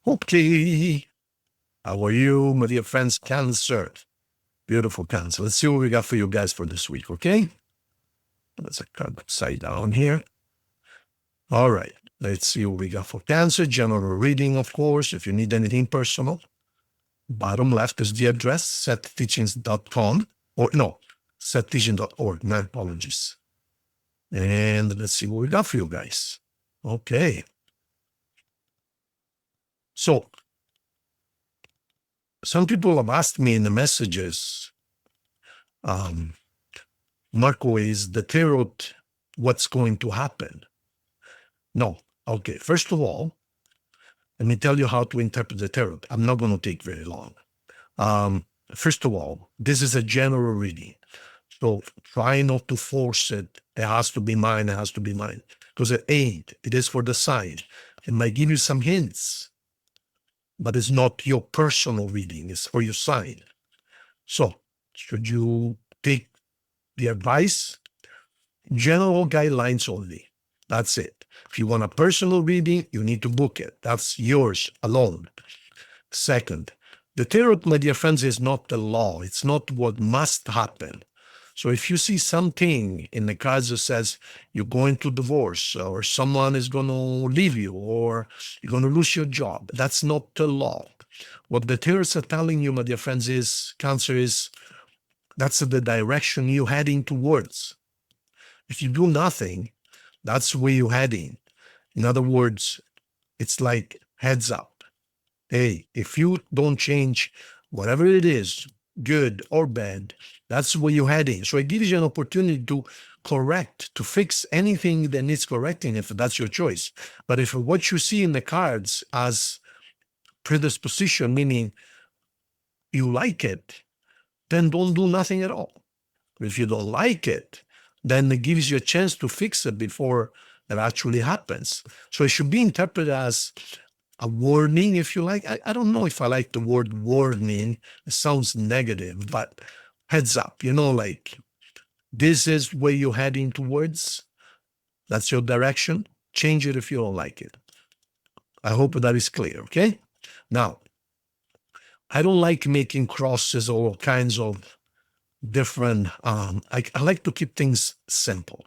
Okay. How are you, my dear friends? Cancer. Beautiful Cancer. Let's see what we got for you guys for this week, okay? Let's cut upside down here. All right. Let's see what we got for Cancer. General reading, of course. If you need anything personal, bottom left is the address, setteachings.com. Or no, setteaching.org. My apologies. And let's see what we got for you guys. Okay. So, some people have asked me in the messages, Marco, is the tarot what's going to happen? No. Okay. First of all, let me tell you how to interpret the tarot. I'm not going to take very long. First of all, this is a general reading. So try not to force it. It has to be mine. It has to be mine. Because it ain't. It is for the sign. It might give you some hints, but it's not your personal reading. It's for your sign. So should you take the advice? General guidelines only. That's it. If you want a personal reading, you need to book it. That's yours alone. Second, the tarot, my dear friends, is not the law. It's not what must happen. So if you see something in the cards that says you're going to divorce or someone is going to leave you or you're going to lose your job, that's not the law. What the tarots are telling you, my dear friends, is Cancer is that's the direction you're heading towards. If you do nothing, that's where you're heading. In other words, it's like heads up. Hey, if you don't change whatever it is, good or bad, that's where you're heading. So it gives you an opportunity to correct, to fix anything that needs correcting if that's your choice. But if what you see in the cards as predisposition, meaning you like it, then don't do nothing at all. If you don't like it, then it gives you a chance to fix it before it actually happens. So it should be interpreted as a warning, if you like. I don't know if I like the word warning. It sounds negative, but heads up, like this is where you're heading towards. That's your direction. Change it if you don't like it. I hope that is clear, okay? Now, I don't like making crosses or all kinds of different, I like to keep things simple.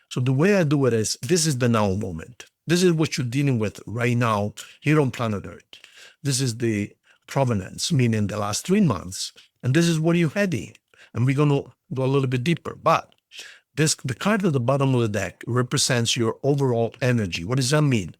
So the way I do it is, this is the now moment. This is what you're dealing with right now here on planet Earth. This is the provenance, meaning the last 3 months. And this is where you're heading. And we're going to go a little bit deeper. But the card at the bottom of the deck represents your overall energy. What does that mean?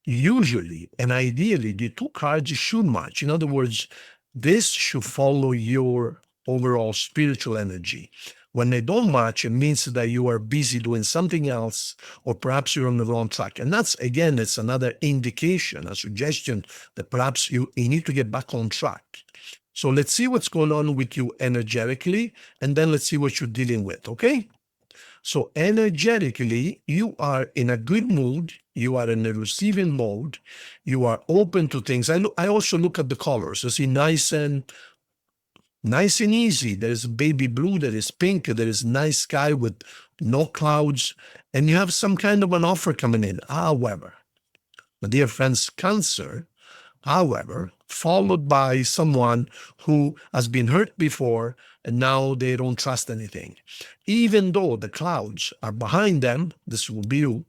Usually and ideally, the two cards should match. In other words, this should follow your overall spiritual energy. When they don't match, it means that you are busy doing something else, or perhaps you're on the wrong track. And that's, again, it's another indication, a suggestion that perhaps you need to get back on track. So let's see what's going on with you energetically, and then let's see what you're dealing with, okay? So energetically, you are in a good mood. You are in a receiving mode. You are open to things. I also look at the colors. I see nice and easy. There is baby blue, there is pink, there is nice sky with no clouds, and you have some kind of an offer coming in. However, my dear friends, Cancer, however, followed by someone who has been hurt before and now they don't trust anything. Even though the clouds are behind them, this will be you,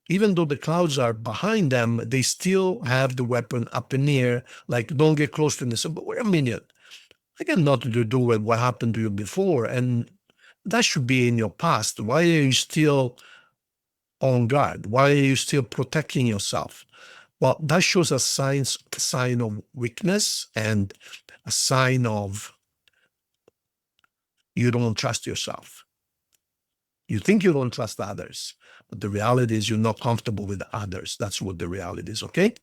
even though the clouds are behind them, they still have the weapon up in the air, like, don't get close to this. But wait a minute. I got nothing to do with what happened to you before, and that should be in your past. Why are you still on guard? Why are you still protecting yourself? Well, that shows a sign of weakness and a sign of you don't trust yourself. You think you don't trust others, but the reality is you're not comfortable with others. That's what the reality is, okay?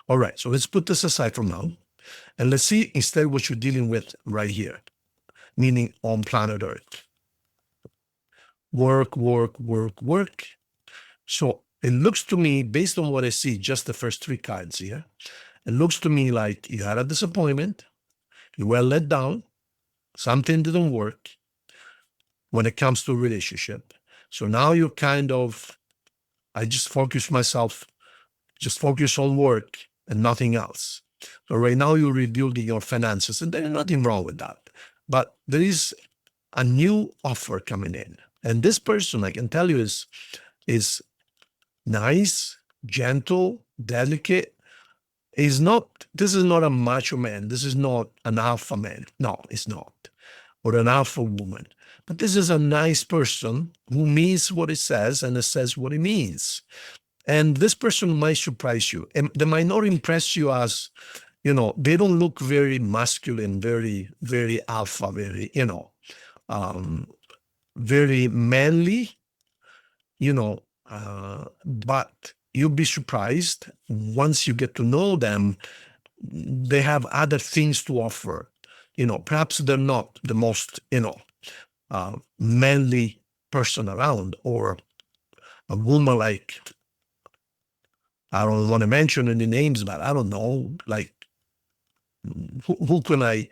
All right, so let's put this aside for now. And let's see instead what you're dealing with right here, meaning on planet Earth. Work, work, work, work. So it looks to me, based on what I see, just the first 3 cards here, it looks to me like you had a disappointment, you were let down, something didn't work when it comes to a relationship. So now you're I just focus on work, and nothing else. So right now you're rebuilding your finances, and there's nothing wrong with that. But there is a new offer coming in. And this person, I can tell you, is nice, gentle, delicate. This is not a macho man. This is not an alpha man. No, it's not. Or an alpha woman. But this is a nice person who means what it says and it says what it means. And this person might surprise you. And they might not impress you as, they don't look very masculine, very, very alpha, very, very manly, but you'll be surprised once you get to know them. They have other things to offer. Perhaps they're not the most, manly person around, or a woman like, I don't want to mention any names, but I don't know, like, who could I,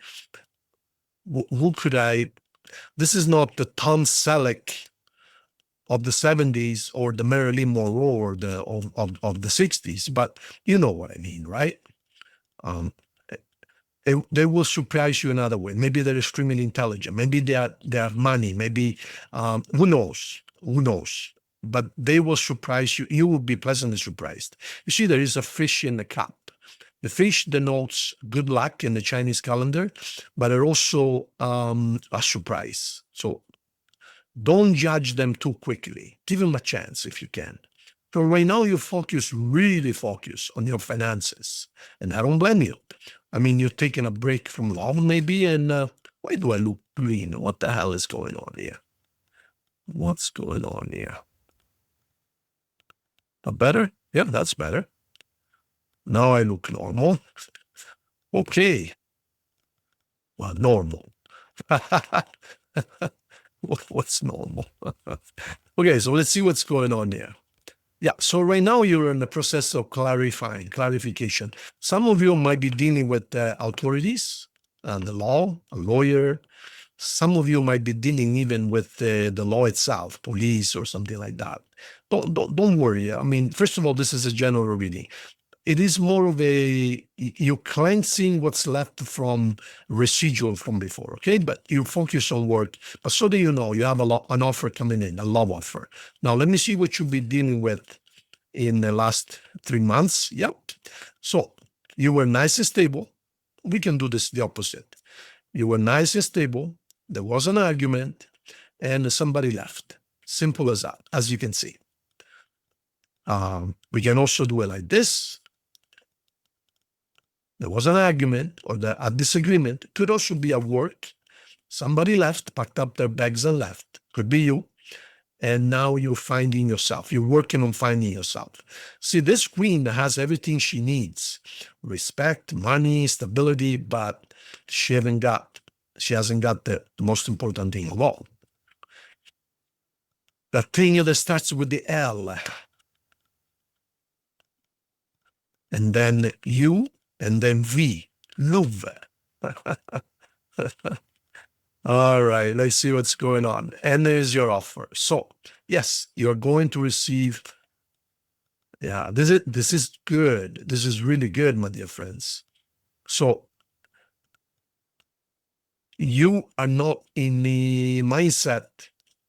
this is not the Tom Selleck of the 70s or the Marilyn Monroe or of the 60s, but you know what I mean, right? They will surprise you another way. Maybe they're extremely intelligent. Maybe they have money. Maybe who knows? Who knows? But they will surprise you. You will be pleasantly surprised. You see, there is a fish in the cup. The fish denotes good luck in the Chinese calendar, but they're also a surprise. So don't judge them too quickly. Give them a chance if you can. So right now you really focus on your finances. And I don't blame you. I mean, you're taking a break from love maybe, and why do I look green? What the hell is going on here? What's going on here? Better? Yeah, that's better. Now I look normal. Okay. Well, normal. What's normal? Okay, so let's see what's going on here. Yeah, so right now you're in the process of clarification. Some of you might be dealing with authorities and the law, a lawyer. Some of you might be dealing even with the law itself, police or something like that. Don't worry. I mean, first of all, this is a general reading. It is more of you're cleansing what's left from residual from before, okay? But you focus on work. But so that you know, you have an offer coming in, a love offer. Now, let me see what you'll be dealing with in the last 3 months. Yep. So you were nice and stable. We can do this the opposite. You were nice and stable. There was an argument and somebody left. Simple as that, as you can see. We can also do it like this. There was an argument or a disagreement. Could also be at work. Somebody left, packed up their bags and left. Could be you. And now you're finding yourself. You're working on finding yourself. See, this queen has everything she needs. Respect, money, stability, but she hasn't got the most important thing of all. The thing that starts with the L. And then U. And then V, love. All right, let's see what's going on. And there's your offer. So, yes, you're going to receive. Yeah, this is good. This is really good, my dear friends. So, you are not in the mindset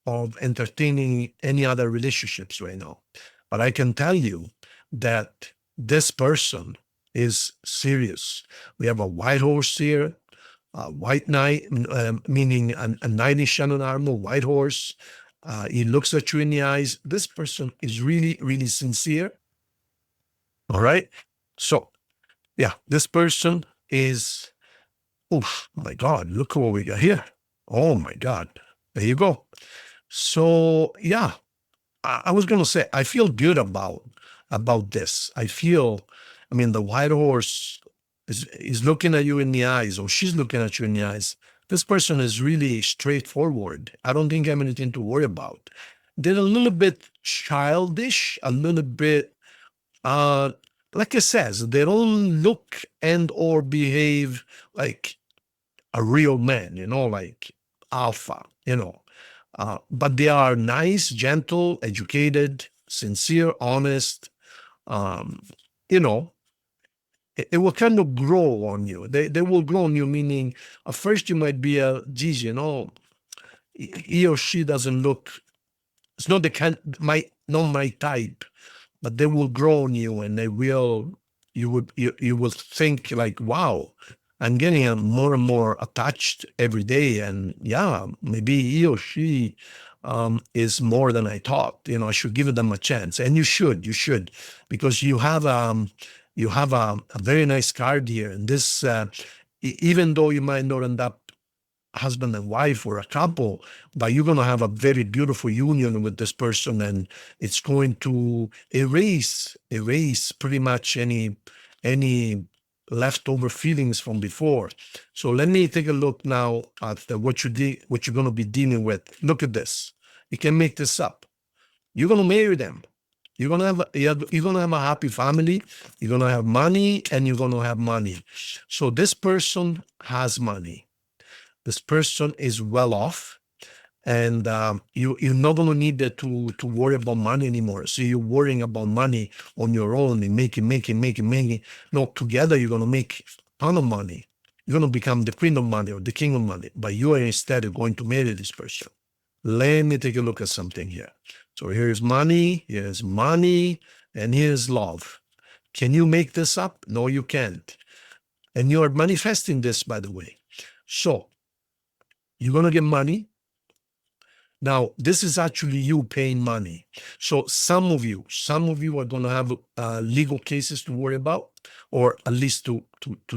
of entertaining any other relationships right now. But I can tell you that this person is serious. We have a white horse here, a white knight, meaning a knight in shining armor, white horse. He looks at you in the eyes. This person is really, really sincere. All right. So, yeah, this person is, oh my God, look what we got here. Oh my God. There you go. So, yeah, I was going to say, I feel good about this. I mean, the white horse is looking at you in the eyes, or she's looking at you in the eyes. This person is really straightforward. I don't think I have anything to worry about. They're a little bit childish, a little bit, like I says, they don't look and or behave like a real man, like alpha, but they are nice, gentle, educated, sincere, honest, it will kind of grow on you. They will grow on you, meaning at first you might be geez, he or she doesn't look, it's not the kind, not my type, but they will grow on you, and you will think like, wow, I'm getting more and more attached every day, and yeah, maybe he or she is more than I thought. I should give them a chance, and you should, because you have a very nice card here, and this even though you might not end up husband and wife or a couple, but you're going to have a very beautiful union with this person, and it's going to erase pretty much any leftover feelings from before. So let me take a look now at what you're going to be dealing with. Look at this. You can make this up. You're going to marry them. You're gonna have a happy family. You're gonna have money, and you're gonna have money. So this person has money. This person is well off, and you're not going to need to worry about money anymore. So you're worrying about money on your own and making. No, together you're going to make a ton of money. You're going to become the queen of money or the king of money, but you are instead going to marry this person. Let me take a look at something here. So here's money, and here's love. Can you make this up? No, you can't. And you are manifesting this, by the way. So you're going to get money. Now, this is actually you paying money. So some of you are going to have legal cases to worry about, or at least to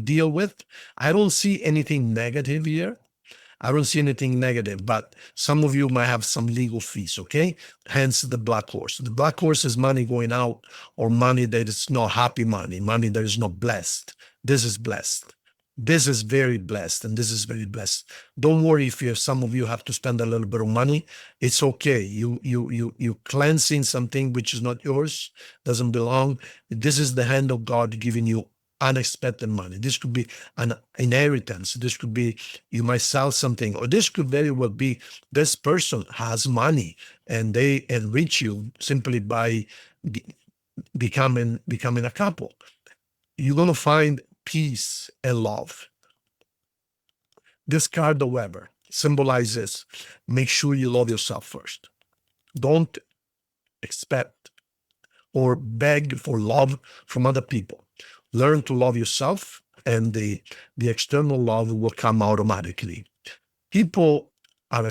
deal with. I don't see anything negative here. But some of you might have some legal fees, okay? Hence the black horse. The black horse is money going out, or money that is not happy money that is not blessed. This is blessed. This is very blessed, and this is very blessed. Don't worry if some of you have to spend a little bit of money. It's okay. You cleansing something which is not yours, doesn't belong. This is the hand of God giving you unexpected money. This could be an inheritance. This could be you might sell something, or this could very well be this person has money and they enrich you simply by becoming a couple. You're going to find peace and love. This card, however, symbolizes make sure you love yourself first. Don't expect or beg for love from other people. Learn to love yourself, and the external love will come automatically. People are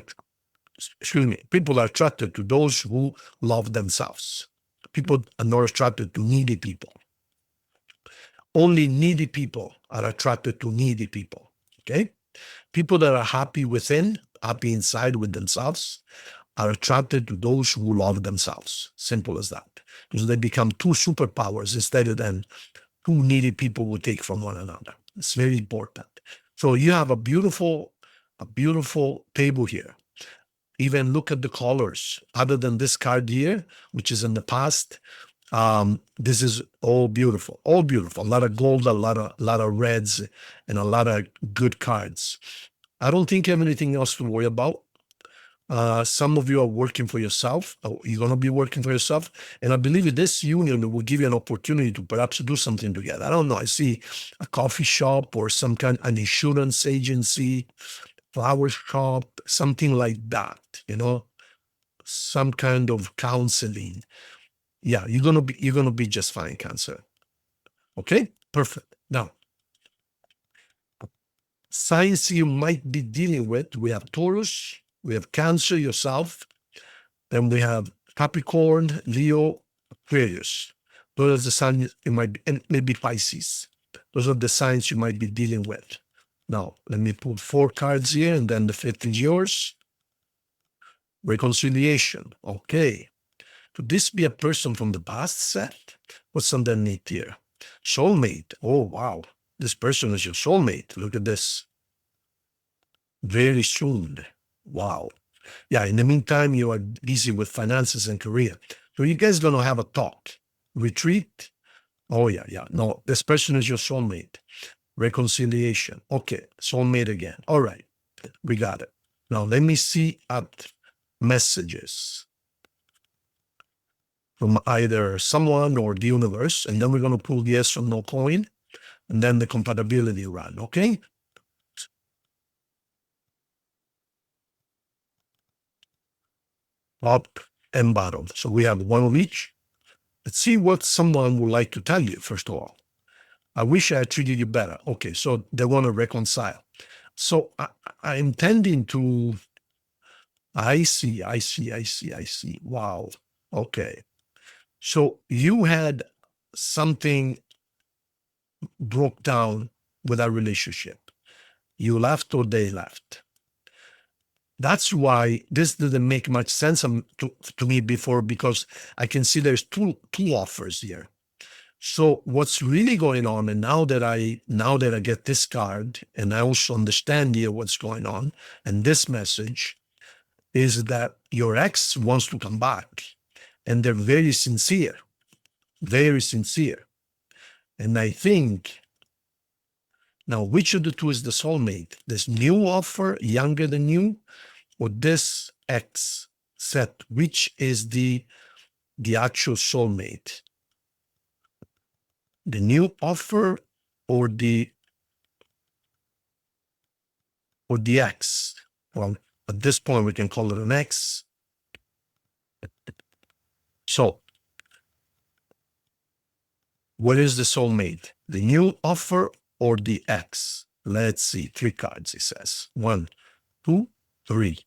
attracted to those who love themselves. People are not attracted to needy people. Only needy people are attracted to needy people, okay? People that are happy within, happy inside with themselves, are attracted to those who love themselves. Simple as that. Because they become two superpowers instead of then two needy people will take from one another. It's very important. So you have a beautiful table here. Even look at the colors. Other than this card here, which is in the past, this is all beautiful. A lot of gold, a lot of reds, and a lot of good cards. I don't think you have anything else to worry about. Some of you are working for yourself. You're going to be working for yourself. And I believe this union will give you an opportunity to perhaps do something together. I don't know. I see a coffee shop or an insurance agency, flower shop, something like that, some kind of counseling. Yeah, you're gonna be just fine, Cancer. Okay, perfect. Now, signs you might be dealing with, we have Taurus, we have Cancer, yourself, then we have Capricorn, Leo, Aquarius. Those are the signs you might be, and maybe Pisces. Those are the signs you might be dealing with. Now, let me put 4 cards here, and then the 5th is yours. Reconciliation. Okay. Could this be a person from the past set? What's underneath here? Soulmate. Oh, wow. This person is your soulmate. Look at this. Very soon. Wow. Yeah, in the meantime, you are busy with finances and career. So you guys going to have a talk. Retreat. Oh, yeah. No, this person is your soulmate. Reconciliation. Okay, soulmate again. All right, we got it. Now, let me see at messages from either someone or the universe, and then we're going to pull yes or no coin. and then the compatibility run, okay? Top and bottom. So we have one of each. Let's see what someone would like to tell you, first of all. I wish I had treated you better. Okay, so they want to reconcile. So I'm tending to, I see. Wow. Okay. So you had something broke down with our relationship. You left or they left. That's why this didn't make much sense to me before, because I can see there's two offers here. So what's really going on, and now that I get this card and I also understand here what's going on, and this message is that your ex wants to come back, and they're very sincere, very sincere. And I think now, which of the two is the soulmate? This new offer, younger than you, or this ex set? Which is the actual soulmate? The new offer or the ex? Well, at this point, we can call it an ex. So, what is the soulmate? The new offer or the ex? Let's see. 3 cards, it says. 1, 2, 3.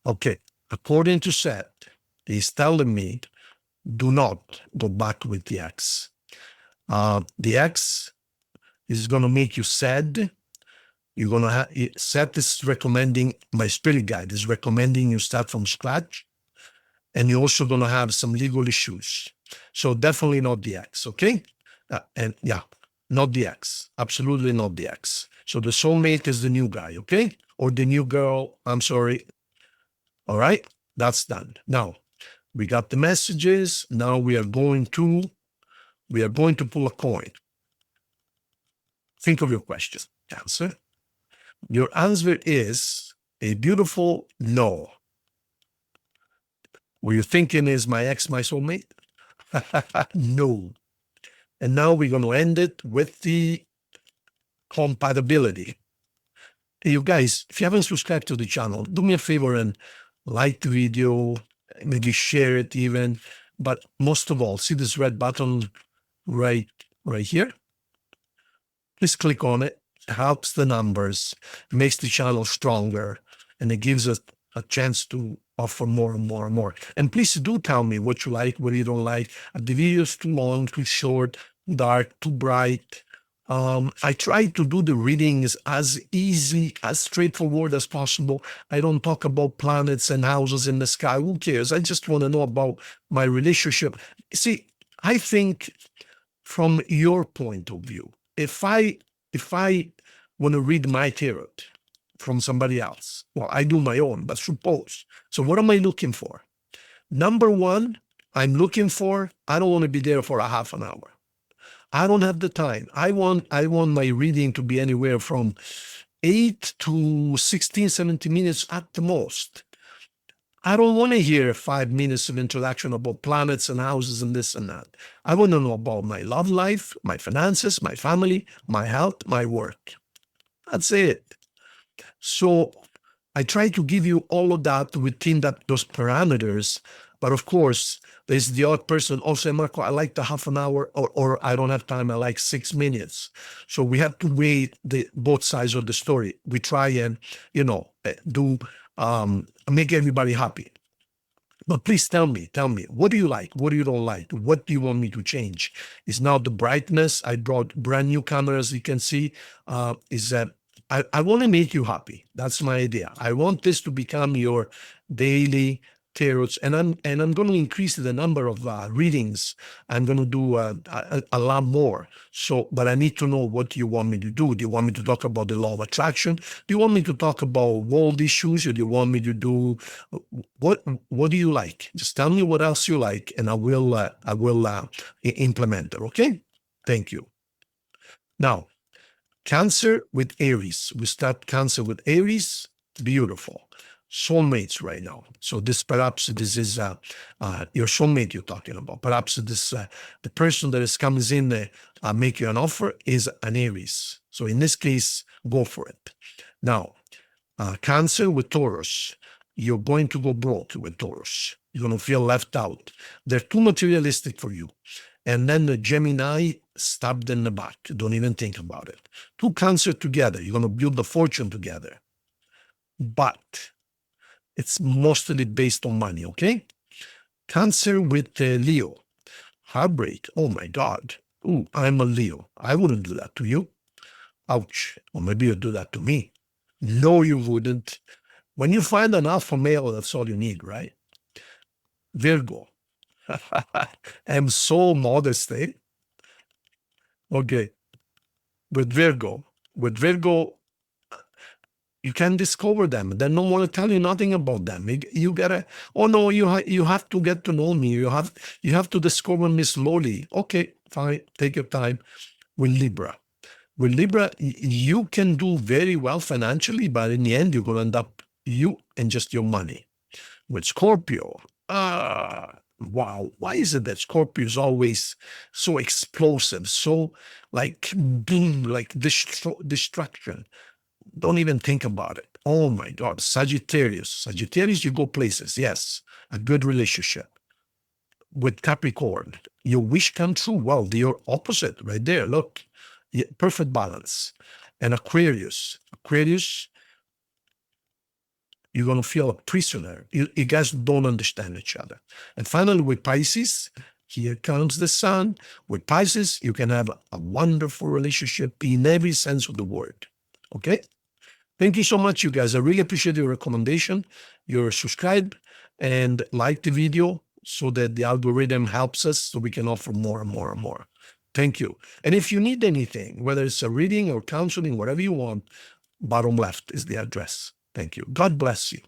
Okay. According to Seth, he's telling me, do not go back with the ex. The ex is going to make you sad. You're going to have, Seth is recommending, my spirit guide is recommending you start from scratch. And you're also going to have some legal issues. So definitely not the ex, okay? And yeah, not the ex. Absolutely not the ex. So the soulmate is the new guy, okay? Or the new girl, I'm sorry. All right, that's done. Now, we got the messages. Now we are going to pull a coin. Think of your question, Cancer. Your answer is a beautiful no. Were you thinking, is my ex my soulmate? No. And now we're going to end it with the compatibility. Hey, you guys, if you haven't subscribed to the channel, do me a favor and like the video, maybe share it even. But most of all, see this red button right here? Please click on it. It helps the numbers, makes the channel stronger, and it gives us a chance to offer more and more and more. And please do tell me what you like, what you don't like. Are the videos too long, too short, dark, too bright? I try to do the readings as easy, as straightforward as possible. I don't talk about planets and houses in the sky. Who cares? I just want to know about my relationship. See, I think from your point of view, if I want to read my tarot from somebody else, well, I do my own, but suppose. So what am I looking for? Number one, I'm looking for, I don't want to be there for a half an hour. I don't have the time. I want my reading to be anywhere from 8 to 16, 17 minutes at the most. I don't want to hear 5 minutes of introduction about planets and houses and this and that. I want to know about my love life, my finances, my family, my health, my work. That's it. So I try to give you all of that within those parameters. But of course, there's the odd person, also, Marco, I like the half an hour, or I don't have time, I like 6 minutes. So we have to weigh both sides of the story. We try and, make everybody happy. But please tell me, what do you like? What do you don't like? What do you want me to change? Is now the brightness. I brought brand new cameras, you can see, is that I want to make you happy. That's my idea. I want this to become your daily tarots, and I'm going to increase the number of readings. I'm going to do a lot more. So, but I need to know what you want me to do. Do you want me to talk about the law of attraction? Do you want me to talk about world issues, or do you want me to do what do you like? Just tell me what else you like, and I will implement it. Okay? Thank you. Now, Cancer with Aries. We start Cancer with Aries. Beautiful. soulmates right now. So this is your soulmate you're talking about. Perhaps the person that comes in make you an offer is an Aries. So in this case, go for it. Now, Cancer with Taurus, you're going to go broke with Taurus. You're going to feel left out. They're too materialistic for you. And then the Gemini stabbed in the back. Don't even think about it. Two Cancer together. You're going to build a fortune together. But it's mostly based on money, okay? Cancer with Leo. Heartbreak. Oh my God. Ooh, I'm a Leo. I wouldn't do that to you. Ouch. Or maybe you'd do that to me. No, you wouldn't. When you find an alpha male, that's all you need, right? Virgo. I'm so modest, eh? Okay. With Virgo, you can discover them. They don't want to tell you nothing about them. You gotta, oh no, you have to get to know me. You have to discover me slowly. Okay, fine, take your time. With Libra, you can do very well financially, but in the end, you're gonna end up you and just your money. With Scorpio, wow, why is it that Scorpio is always so explosive, so like boom, like destruction? Don't even think about it. Oh my God, Sagittarius, you go places. Yes, a good relationship. With Capricorn, your wish come true. Well, they're opposite right there. Look, perfect balance. And Aquarius, you're going to feel a prisoner. You guys don't understand each other. And finally, with Pisces, here comes the sun. With Pisces, you can have a wonderful relationship in every sense of the word. Okay? Thank you so much, you guys. I really appreciate your recommendation. Your subscribe and like the video so that the algorithm helps us so we can offer more and more and more. Thank you. And if you need anything, whether it's a reading or counseling, whatever you want, bottom left is the address. Thank you. God bless you.